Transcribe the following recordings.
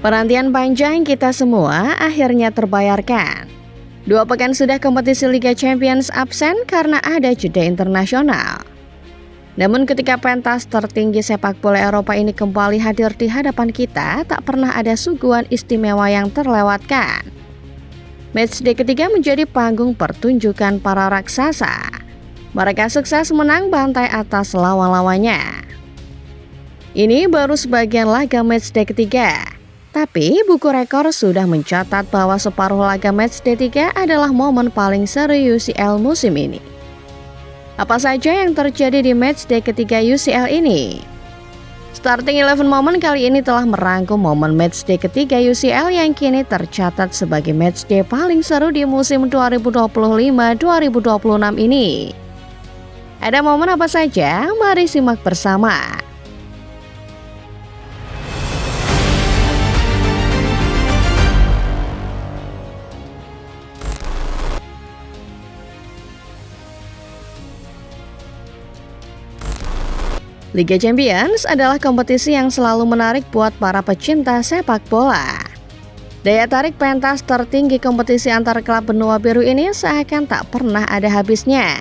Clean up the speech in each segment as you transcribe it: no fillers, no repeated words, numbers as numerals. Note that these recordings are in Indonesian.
Penantian panjang kita semua akhirnya terbayarkan. 2 pekan sudah kompetisi Liga Champions absen karena ada jeda internasional. Namun ketika pentas tertinggi sepak bola Eropa ini kembali hadir di hadapan kita, tak pernah ada suguhan istimewa yang terlewatkan. Matchday ketiga menjadi panggung pertunjukan para raksasa. Mereka sukses menang bantai atas lawan-lawannya. Ini baru sebagian laga matchday ketiga. Tapi buku rekor sudah mencatat bahwa separuh laga matchday 3 adalah momen paling seru UCL musim ini. Apa saja yang terjadi di matchday ketiga UCL ini? Starting 11 Moment kali ini telah merangkum momen matchday ketiga UCL yang kini tercatat sebagai matchday paling seru di musim 2025-2026 ini. Ada momen apa saja? Mari simak bersama. Liga Champions adalah kompetisi yang selalu menarik buat para pecinta sepak bola. Daya tarik pentas tertinggi kompetisi antar klub benua biru ini seakan tak pernah ada habisnya.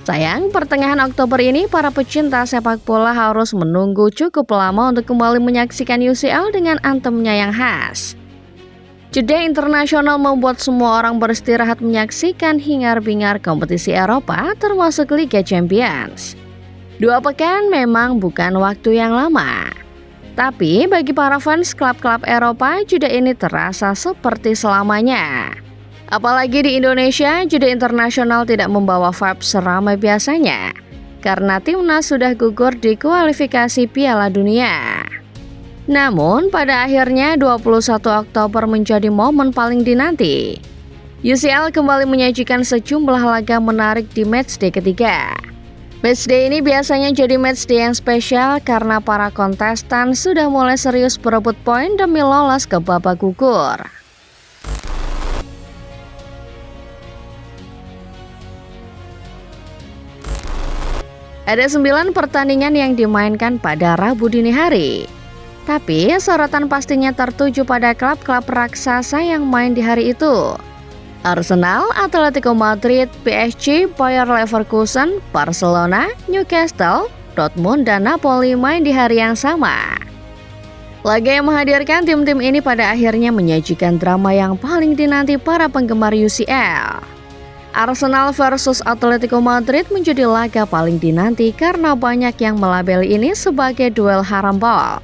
Sayang, pertengahan Oktober ini para pecinta sepak bola harus menunggu cukup lama untuk kembali menyaksikan UCL dengan antemnya yang khas. Jeda internasional membuat semua orang beristirahat menyaksikan hingar-bingar kompetisi Eropa termasuk Liga Champions. 2 pekan memang bukan waktu yang lama. Tapi bagi para fans klub-klub Eropa, jeda ini terasa seperti selamanya. Apalagi di Indonesia, jeda internasional tidak membawa vibe seramai biasanya. Karena timnas sudah gugur di kualifikasi Piala Dunia. Namun pada akhirnya 21 Oktober menjadi momen paling dinanti. UCL kembali menyajikan sejumlah laga menarik di matchday ketiga. Matchday ini biasanya jadi matchday yang spesial karena para kontestan sudah mulai serius berebut poin demi lolos ke babak gugur. Ada 9 pertandingan yang dimainkan pada Rabu dini hari. Tapi sorotan pastinya tertuju pada klub-klub raksasa yang main di hari itu. Arsenal, Atletico Madrid, PSG, Bayer Leverkusen, Barcelona, Newcastle, Dortmund, dan Napoli main di hari yang sama. Laga yang menghadirkan tim-tim ini pada akhirnya menyajikan drama yang paling dinanti para penggemar UCL. Arsenal versus Atletico Madrid menjadi laga paling dinanti karena banyak yang melabeli ini sebagai duel harambol.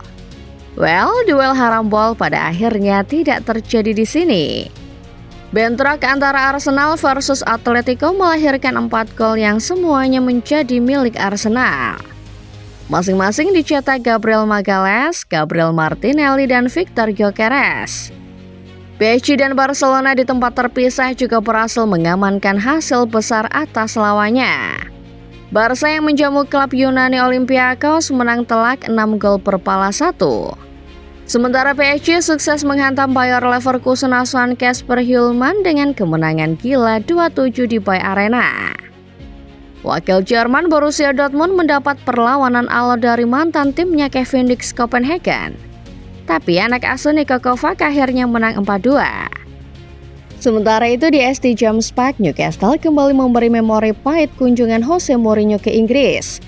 Well, duel harambol pada akhirnya tidak terjadi di sini. Bentrok antara Arsenal versus Atletico melahirkan 4 gol yang semuanya menjadi milik Arsenal. Masing-masing dicetak Gabriel Magalhaes, Gabriel Martinelli, dan Victor Gyökeres. PSG dan Barcelona di tempat terpisah juga berhasil mengamankan hasil besar atas lawannya. Barca yang menjamu klub Yunani Olympiakos menang telak 6 gol per pala 1. Sementara PSG sukses menghantam Bayer Leverkusen asuhan Kasper Hjulmand dengan kemenangan gila 2-7 di Bay Arena. Wakil Jerman Borussia Dortmund mendapat perlawanan alot dari mantan timnya Kevin Dix Copenhagen. Tapi anak asuh Niko Kovac akhirnya menang 4-2. Sementara itu di ST James Park, Newcastle kembali memberi memori pahit kunjungan Jose Mourinho ke Inggris.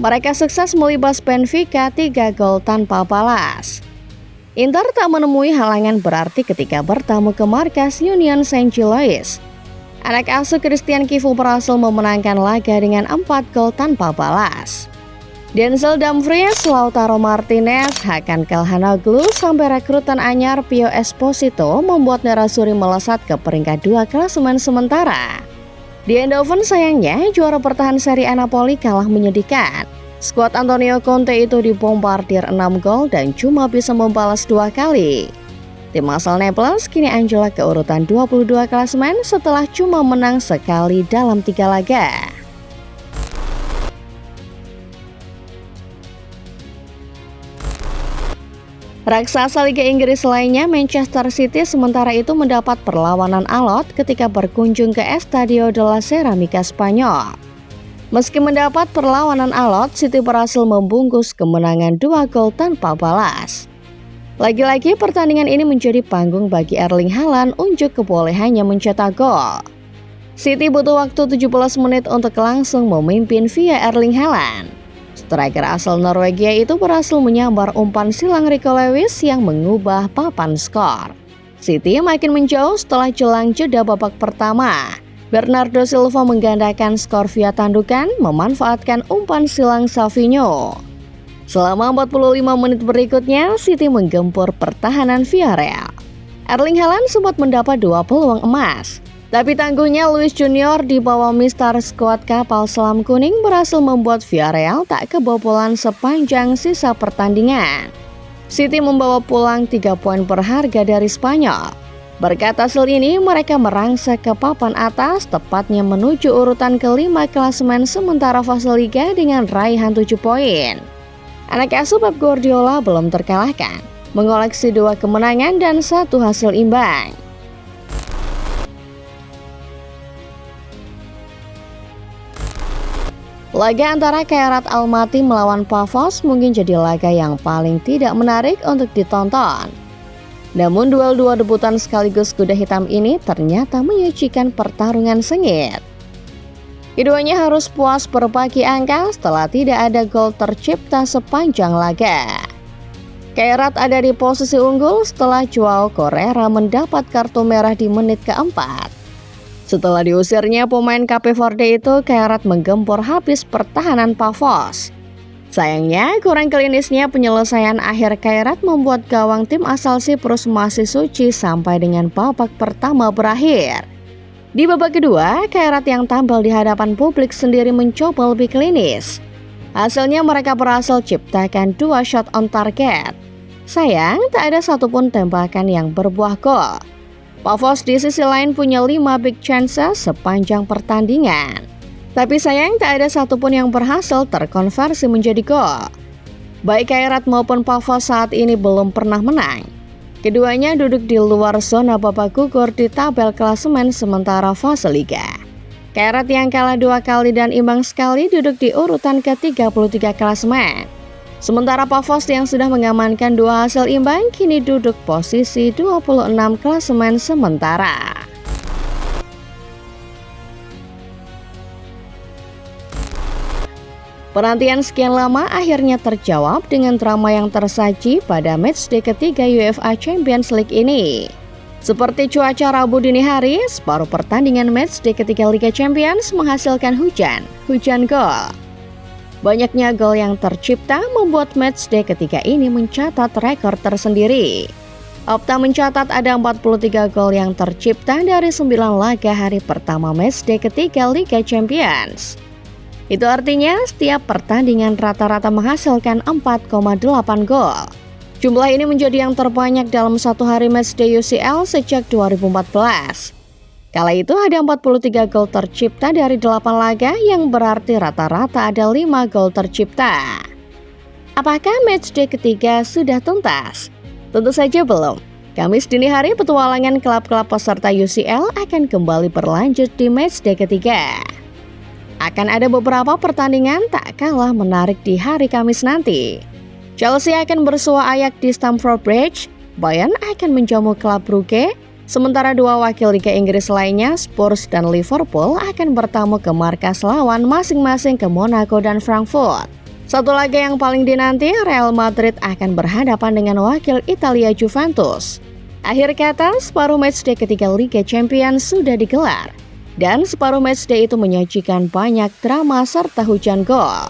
Mereka sukses melibas Benfica 3 gol tanpa balas. Inter tak menemui halangan berarti ketika bertamu ke markas Union Saint-Gilloise. Anak asuh Christian Kivu berhasil memenangkan laga dengan 4 gol tanpa balas. Denzel Dumfries, Lautaro Martinez, Hakan Calhanoglu, sampai rekrutan anyar Pio Esposito membuat Nerazzurri melesat ke peringkat 2 klasemen sementara. Di Eindhoven sayangnya juara bertahan Serie A Napoli kalah menyedihkan. Skuad Antonio Conte itu dibombardir 6 gol dan cuma bisa membalas 2 kali. Tim asal Naples kini anjlok ke urutan 22 klasemen setelah cuma menang sekali dalam 3 laga. Raksasa Liga Inggris lainnya Manchester City sementara itu mendapat perlawanan alot ketika berkunjung ke Estadio de la Cerámica Spanyol. Meski mendapat perlawanan alot, City berhasil membungkus kemenangan 2 gol tanpa balas. Lagi-lagi pertandingan ini menjadi panggung bagi Erling Haaland unjuk kebolehannya mencetak gol. City butuh waktu 17 menit untuk langsung memimpin via Erling Haaland. Striker asal Norwegia itu berhasil menyambar umpan silang Rico Lewis yang mengubah papan skor. City makin menjauh setelah jelang jeda babak pertama. Bernardo Silva menggandakan skor via tandukan, memanfaatkan umpan silang Savinho. Selama 45 menit berikutnya, City menggempur pertahanan Villarreal. Erling Haaland sempat mendapat 2 peluang emas. Tapi tangguhnya Luis Junior di bawah Mister Skuad kapal selam kuning berhasil membuat Villarreal tak kebobolan sepanjang sisa pertandingan. City membawa pulang 3 poin berharga dari Spanyol. Berkat hasil ini, mereka merangsek ke papan atas, tepatnya menuju urutan kelima klasemen sementara fase Liga dengan raihan 7 poin. Anak asuh Pep Guardiola belum terkalahkan, mengoleksi 2 kemenangan dan 1 hasil imbang. Laga antara Kairat Almaty melawan Pafos mungkin jadi laga yang paling tidak menarik untuk ditonton. Namun duel 2 debutan sekaligus kuda hitam ini ternyata menyajikan pertarungan sengit. Keduanya harus puas berbagi angka setelah tidak ada gol tercipta sepanjang laga. Kairat ada di posisi unggul setelah Joao Correa mendapat kartu merah di menit keempat. Setelah diusirnya pemain Cape Verde itu, Kairat menggempur habis pertahanan Pafos. Sayangnya, kurang klinisnya penyelesaian akhir Kairat membuat gawang tim asal Siprus masih suci sampai dengan babak pertama berakhir. Di babak kedua, Kairat yang tampil di hadapan publik sendiri mencoba lebih klinis. Hasilnya mereka berhasil ciptakan 2 shot on target. Sayang, tak ada satupun tembakan yang berbuah gol. Pafos di sisi lain punya 5 big chances sepanjang pertandingan. Tapi sayang tak ada satupun yang berhasil terkonversi menjadi gol. Baik Kairat maupun Pafos saat ini belum pernah menang. Keduanya duduk di luar zona babak gugur di tabel klasemen sementara fase Liga. Kairat yang kalah 2 kali dan imbang sekali duduk di urutan ke-33 klasemen. Sementara Pafos yang sudah mengamankan 2 hasil imbang kini duduk posisi 26 klasemen sementara. Penantian sekian lama akhirnya terjawab dengan drama yang tersaji pada matchday ketiga UEFA Champions League ini. Seperti cuaca Rabu dini hari, separuh pertandingan matchday ketiga Liga Champions menghasilkan hujan gol. Banyaknya gol yang tercipta membuat matchday ketiga ini mencatat rekor tersendiri. Opta mencatat ada 43 gol yang tercipta dari 9 laga hari pertama matchday ketiga Liga Champions. Itu artinya setiap pertandingan rata-rata menghasilkan 4,8 gol. Jumlah ini menjadi yang terbanyak dalam satu hari matchday UCL sejak 2014. Kala itu ada 43 gol tercipta dari 8 laga yang berarti rata-rata ada 5 gol tercipta. Apakah matchday ketiga sudah tuntas? Tentu saja belum. Kamis dini hari petualangan klub-klub peserta UCL akan kembali berlanjut di matchday ketiga. Akan ada beberapa pertandingan tak kalah menarik di hari Kamis nanti. Chelsea akan bersua Ajax di Stamford Bridge, Bayern akan menjamu klub Brugge, sementara 2 wakil Liga Inggris lainnya, Spurs dan Liverpool akan bertamu ke markas lawan masing-masing ke Monaco dan Frankfurt. Satu laga yang paling dinanti, Real Madrid akan berhadapan dengan wakil Italia Juventus. Akhir kata, separuh matchday ketiga Liga Champions sudah digelar. Dan separuh matchday itu menyajikan banyak drama serta hujan gol.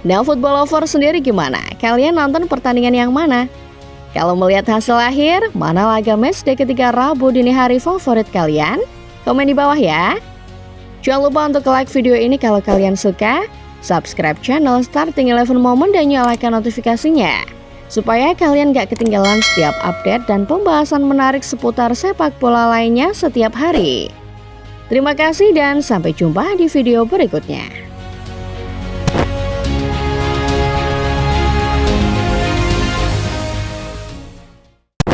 Nah, football lover sendiri gimana? Kalian nonton pertandingan yang mana? Kalau melihat hasil akhir, mana laga matchday ketiga Rabu dini hari favorit kalian? Komen di bawah ya. Jangan lupa untuk like video ini kalau kalian suka, subscribe channel Starting 11 Moment dan nyalakan notifikasinya, supaya kalian gak ketinggalan setiap update dan pembahasan menarik seputar sepak bola lainnya setiap hari. Terima kasih dan sampai jumpa di video berikutnya.